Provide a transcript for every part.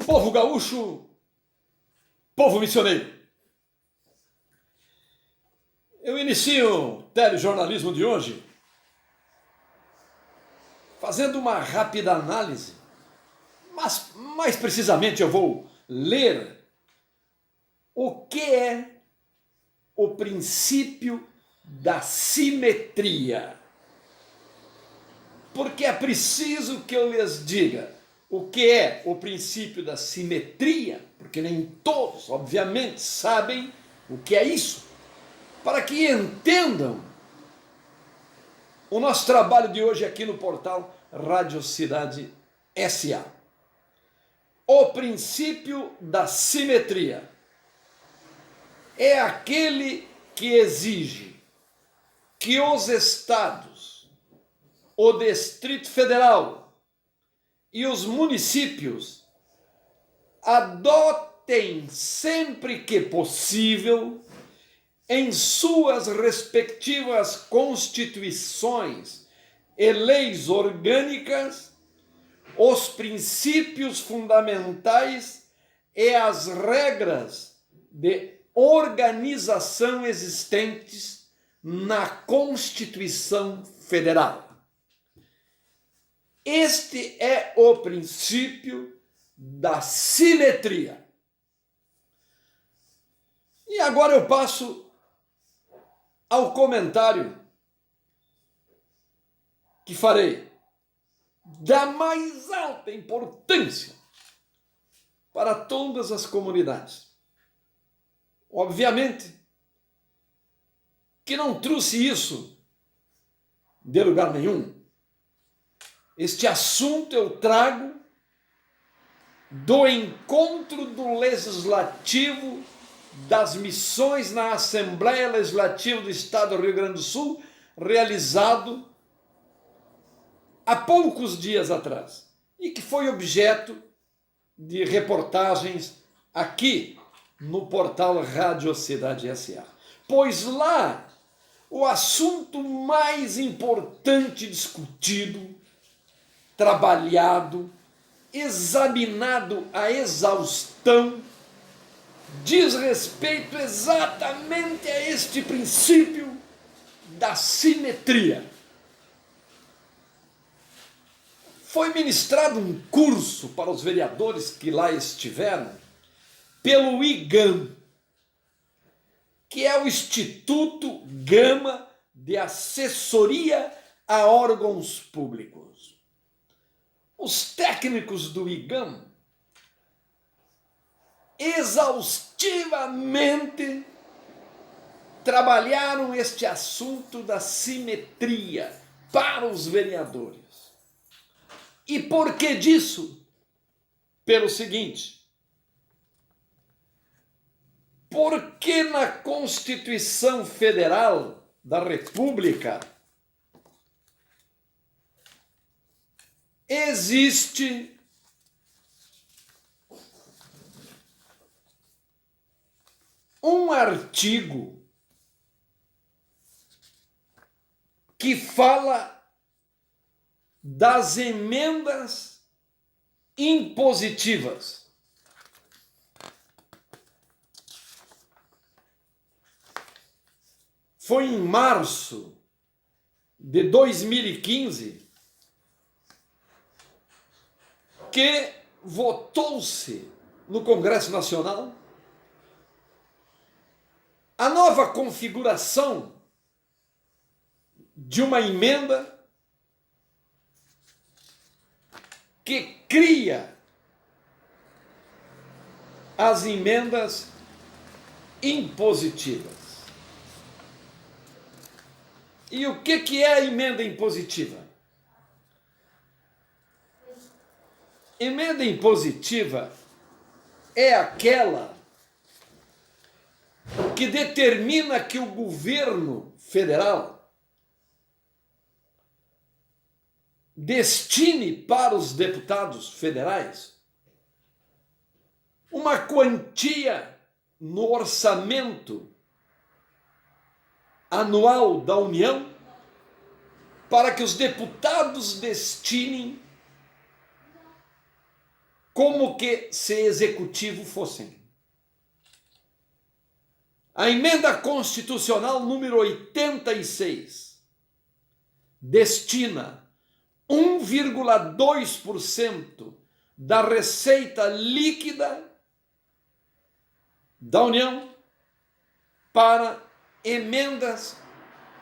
Povo gaúcho, povo missioneiro. Eu inicio o telejornalismo de hoje fazendo uma rápida análise, mas mais precisamente eu vou ler o que é o princípio da simetria. Porque é preciso que eu lhes diga o que é o princípio da simetria, porque nem todos, obviamente, sabem o que é isso, para que entendam o nosso trabalho de hoje aqui no portal Rádio Cidade S.A. O princípio da simetria é aquele que exige que os estados, o Distrito Federal e os municípios adotem sempre que possível, em suas respectivas constituições e leis orgânicas, os princípios fundamentais e as regras de organização existentes na Constituição Federal. Este é o princípio da simetria. E agora eu passo ao comentário que farei da mais alta importância para todas as comunidades. Obviamente que não trouxe isso de lugar nenhum. Este assunto eu trago do encontro do Legislativo das Missões na Assembleia Legislativa do Estado do Rio Grande do Sul, realizado há poucos dias atrás, e que foi objeto de reportagens aqui no portal Rádio Cidade S.A. Pois lá o assunto mais importante discutido, trabalhado, examinado à exaustão, diz respeito exatamente a este princípio da simetria. Foi ministrado um curso para os vereadores que lá estiveram pelo IGAM, que é o Instituto Gama de Assessoria a Órgãos Públicos. Os técnicos do IGAM exaustivamente trabalharam este assunto da simetria para os vereadores. E por que disso? Pelo seguinte: porque na Constituição Federal da República existe um artigo que fala das emendas impositivas. Foi em março de 2015 que votou-se no Congresso Nacional a nova configuração de uma emenda que cria as emendas impositivas. E o que é a emenda impositiva? Emenda impositiva é aquela que determina que o governo federal destine para os deputados federais uma quantia no orçamento anual da União para que os deputados destinem como que se executivo fossem. A emenda constitucional número 86 destina 1,2% da receita líquida da União para emendas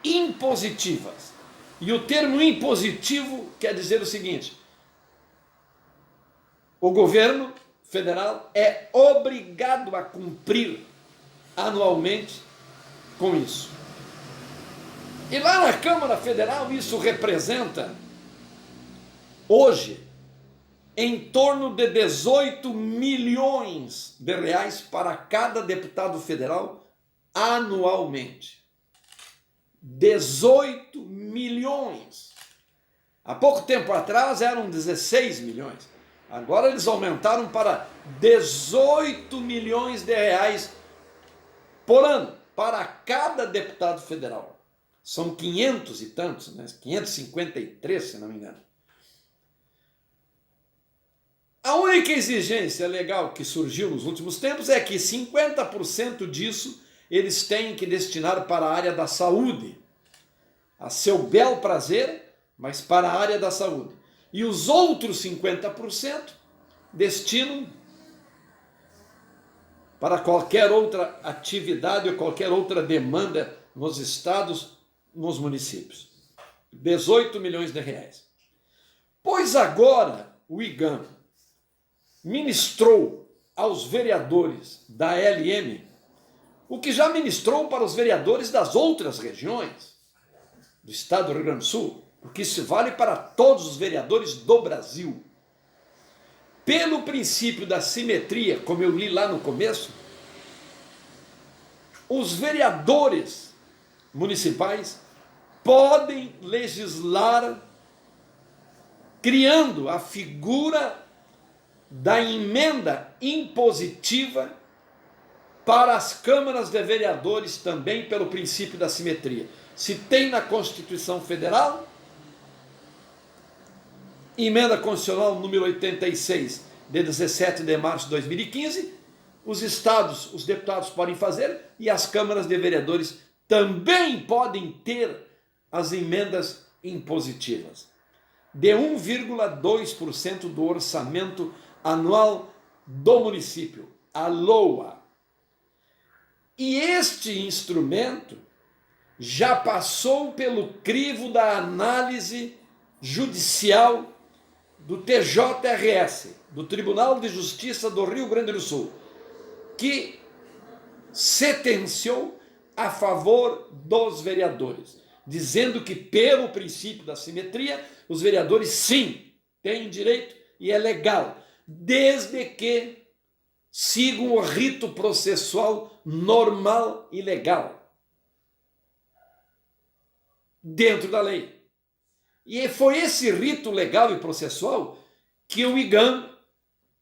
impositivas. E o termo impositivo quer dizer o seguinte: o governo federal é obrigado a cumprir anualmente com isso. E lá na Câmara Federal isso representa, hoje, em torno de 18 milhões de reais para cada deputado federal anualmente. 18 milhões. Há pouco tempo atrás eram 16 milhões. Agora eles aumentaram para 18 milhões de reais por ano para cada deputado federal. São 500 e tantos, né? 553, se não me engano. A única exigência legal que surgiu nos últimos tempos é que 50% disso eles têm que destinar para a área da saúde, a seu bel prazer, mas para a área da saúde. E os outros 50% destinam para qualquer outra atividade ou qualquer outra demanda nos estados, nos municípios. 18 milhões de reais. Pois agora o IGAM ministrou aos vereadores da LM o que já ministrou para os vereadores das outras regiões do estado do Rio Grande do Sul, porque isso vale para todos os vereadores do Brasil. Pelo princípio da simetria, como eu li lá no começo, os vereadores municipais podem legislar criando a figura da emenda impositiva para as câmaras de vereadores também pelo princípio da simetria. Se tem na Constituição Federal, emenda constitucional número 86, de 17 de março de 2015, os estados, os deputados podem fazer e as câmaras de vereadores também podem ter as emendas impositivas de 1,2% do orçamento anual do município, a LOA. E este instrumento já passou pelo crivo da análise judicial do TJRS, do Tribunal de Justiça do Rio Grande do Sul, que sentenciou a favor dos vereadores, dizendo que, pelo princípio da simetria, os vereadores sim têm direito e é legal, desde que sigam o rito processual normal e legal, dentro da lei. E foi esse rito legal e processual que o IGAM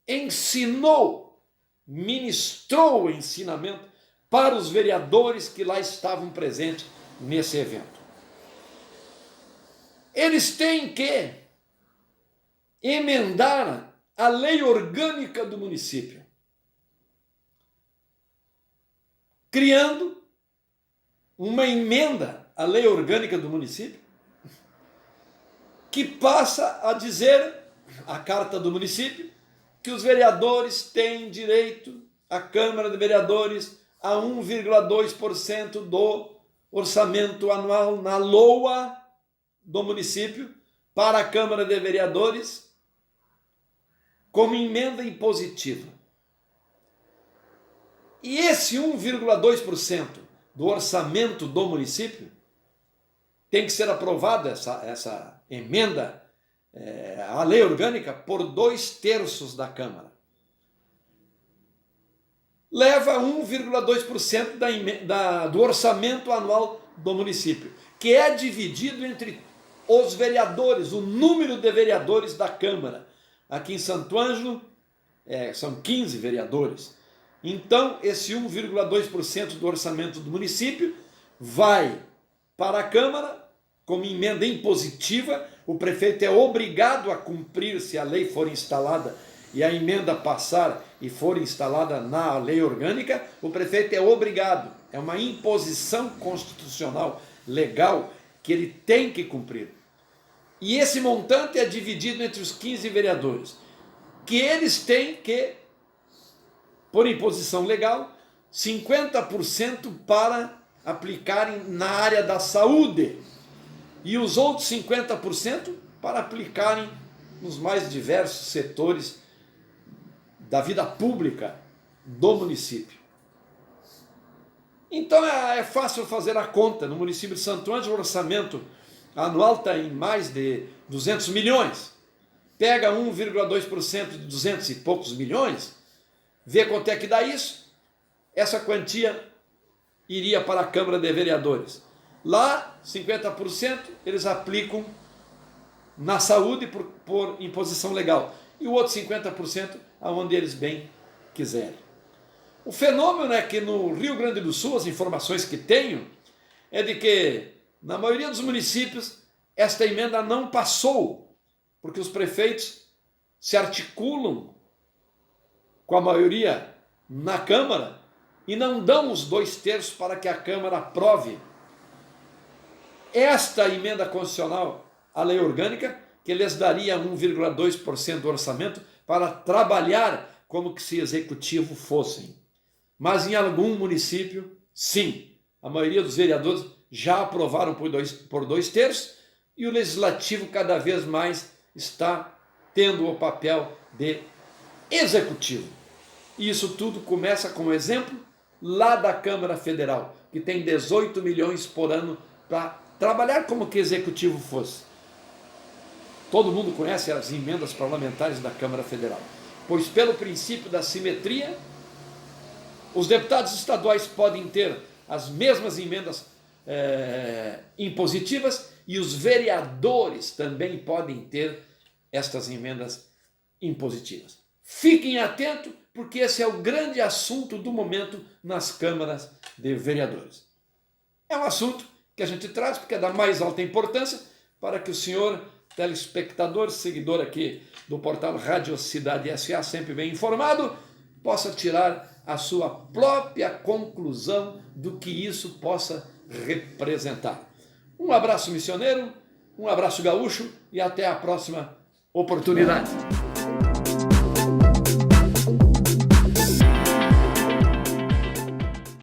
ensinou, ministrou o ensinamento para os vereadores que lá estavam presentes nesse evento. Eles têm que emendar a lei orgânica do município, criando uma emenda à lei orgânica do município, que passa a dizer, a carta do município, que os vereadores têm direito, a Câmara de Vereadores, a 1,2% do orçamento anual na LOA do município para a Câmara de Vereadores como emenda impositiva. E esse 1,2% do orçamento do município tem que ser aprovada, essa emenda à lei orgânica, por 2/3 da Câmara. Leva 1,2% do orçamento anual do município, que é dividido entre os vereadores, o número de vereadores da Câmara. Aqui em Santo Ângelo, são 15 vereadores. Então, esse 1,2% do orçamento do município vai para a Câmara como emenda impositiva, o prefeito é obrigado a cumprir se a lei for instalada e a emenda passar e for instalada na lei orgânica, o prefeito é obrigado, é uma imposição constitucional legal que ele tem que cumprir. E esse montante é dividido entre os 15 vereadores, que eles têm que, por imposição legal, 50% para aplicarem na área da saúde e os outros 50% para aplicarem nos mais diversos setores da vida pública do município. Então é fácil fazer a conta. No município de Santo Ângelo, o orçamento anual está em mais de 200 milhões. Pega 1,2% de 200 e poucos milhões, vê quanto é que dá isso. Essa quantia iria para a Câmara de Vereadores. Lá, 50% eles aplicam na saúde por imposição legal. E o outro 50% aonde eles bem quiserem. O fenômeno é que no Rio Grande do Sul, as informações que tenho, é de que na maioria dos municípios esta emenda não passou, porque os prefeitos se articulam com a maioria na Câmara e não dão os 2/3 para que a Câmara aprove esta emenda constitucional à lei orgânica, que lhes daria 1,2% do orçamento para trabalhar como que se executivo fossem. Mas em algum município, sim, a maioria dos vereadores já aprovaram por 2/3 e o legislativo cada vez mais está tendo o papel de executivo. E isso tudo começa com um exemplo lá da Câmara Federal, que tem 18 milhões por ano para trabalhar como que executivo fosse. Todo mundo conhece as emendas parlamentares da Câmara Federal, pois pelo princípio da simetria, os deputados estaduais podem ter as mesmas emendas impositivas e os vereadores também podem ter estas emendas impositivas. Fiquem atentos, porque esse é o grande assunto do momento nas câmaras de vereadores. É um assunto que a gente traz porque é da mais alta importância para que o senhor telespectador, seguidor aqui do portal Rádio Cidade S.A., sempre bem informado, possa tirar a sua própria conclusão do que isso possa representar. Um abraço missioneiro, um abraço gaúcho e até a próxima oportunidade.